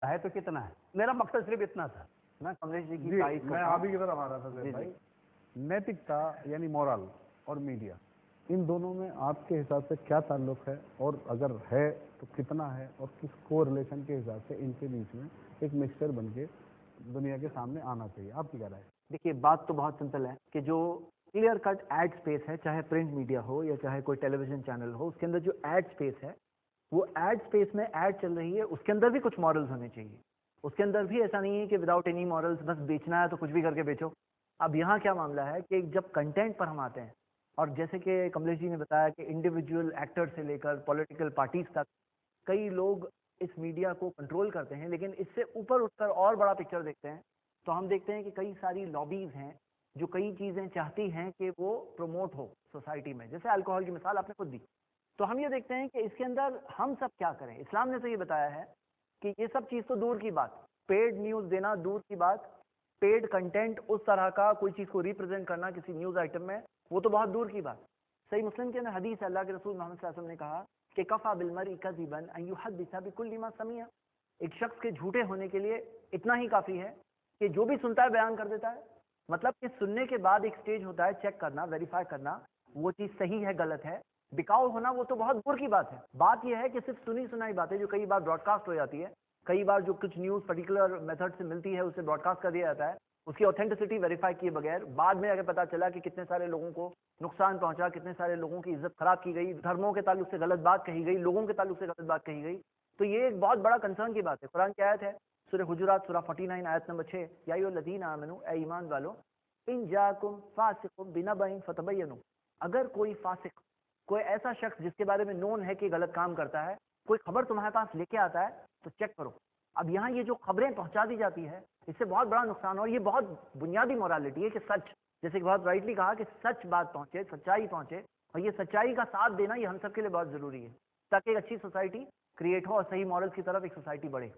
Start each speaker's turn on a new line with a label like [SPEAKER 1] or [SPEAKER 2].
[SPEAKER 1] है तो कितना है, मेरा मकसद सिर्फ इतना था।
[SPEAKER 2] मैं कमलेश जी की
[SPEAKER 3] जी
[SPEAKER 2] तारीफ
[SPEAKER 3] मैं
[SPEAKER 2] करता
[SPEAKER 3] आप
[SPEAKER 2] हूं।
[SPEAKER 3] ही की तरफ आ रहा था
[SPEAKER 2] जी,
[SPEAKER 3] भाई।
[SPEAKER 2] जी।
[SPEAKER 3] नैतिकता यानी मोरल और मीडिया, इन दोनों में आपके हिसाब से क्या ताल्लुक है, और अगर है तो कितना है, और किस को रिलेशन के हिसाब से इनके बीच में एक मिक्सचर बन के दुनिया के सामने आना चाहिए, आपकी क्या राय है?
[SPEAKER 2] देखिए, बात तो बहुत सिंपल है कि जो क्लियर कट एड स्पेस है, चाहे प्रिंट मीडिया हो या चाहे कोई टेलीविजन चैनल हो, उसके अंदर जो एड स्पेस है, वो एड स्पेस में एड चल रही है, उसके अंदर भी कुछ मॉरल्स होने चाहिए। उसके अंदर भी ऐसा नहीं है कि विदाउट एनी मॉरल्स बस बेचना है तो कुछ भी करके बेचो। अब यहाँ क्या मामला है कि जब कंटेंट पर हम आते हैं, और जैसे कि कमलेश जी ने बताया कि इंडिविजुअल एक्टर से लेकर पॉलिटिकल पार्टीज तक कई लोग इस मीडिया को कंट्रोल करते हैं, लेकिन इससे ऊपर उठकर और बड़ा पिक्चर देखते हैं तो हम देखते हैं कि कई सारी लॉबीज हैं जो कई चीज़ें चाहती हैं कि वो प्रमोट हो सोसाइटी में। जैसे अल्कोहल की मिसाल आपने खुद दी, तो हम ये देखते हैं कि इसके अंदर हम सब क्या करें। इस्लाम ने तो ये बताया है कि ये सब चीज़ तो दूर की बात, पेड न्यूज़ देना दूर की बात, पेड कंटेंट उस तरह का कोई चीज़ को रिप्रेजेंट करना किसी न्यूज़ आइटम में, वो तो बहुत दूर की बात। सही मुस्लिम के अंदर हदीस है, अल्लाह के रसूल मोहम्मद सल्लल्लाहु अलैहि वसल्लम ने कहा कि कफ़ा बिलमरी कज़िबन अन युहद्दिसा बिकुल्लि मा समिअ। एक शख्स के झूठे होने के लिए इतना ही काफ़ी है कि जो भी सुनता है बयान कर देता है। मतलब कि सुनने के बाद एक स्टेज होता है चेक करना, वेरीफाई करना, वो चीज़ सही है गलत है, बिकाऊ होना वो तो बहुत दूर की बात है। बात यह है कि सिर्फ सुनी सुनाई बातें जो कई बार ब्रॉडकास्ट हो जाती है, कई बार जो कुछ न्यूज़ पर्टिकुलर मेथड से मिलती है उसे ब्रॉडकास्ट कर दिया जाता है, उसकी ऑथेंटिसिटी वेरीफाई किए बगैर बाद में अगर पता चला कि कितने सारे लोगों को नुकसान पहुंचा, कितने सारे लोगों की इज्जत खराब की गई, धर्मों के ताल्लुक से गलत बात कही गई, लोगों के ताल्लुक से गलत बात कही गई, तो ये एक बहुत बड़ा कंसर्न की बात है। कुरान की आयत है सूरह हुजुरात सूरह 49 आयत नंबर 6, या अय्युहल्लज़ीना आमनू, ए ईमान वालों, इन जाकुम फासिकुम बिनबइन फतबय्यनु। अगर कोई फासिक, कोई ऐसा शख्स जिसके बारे में नोन है कि गलत काम करता है, कोई खबर तुम्हारे पास लेके आता है तो चेक करो। अब यहाँ ये जो खबरें पहुंचा दी जाती है इससे बहुत बड़ा नुकसान, और ये बहुत बुनियादी मोरालिटी है कि सच, जैसे कि बहुत राइटली कहा कि सच बात पहुंचे, सच्चाई पहुंचे, और ये सच्चाई का साथ देना ये हम सब के लिए बहुत जरूरी है ताकि एक अच्छी सोसाइटी क्रिएट हो और सही मॉरल्स की तरफ एक सोसाइटी बढ़े।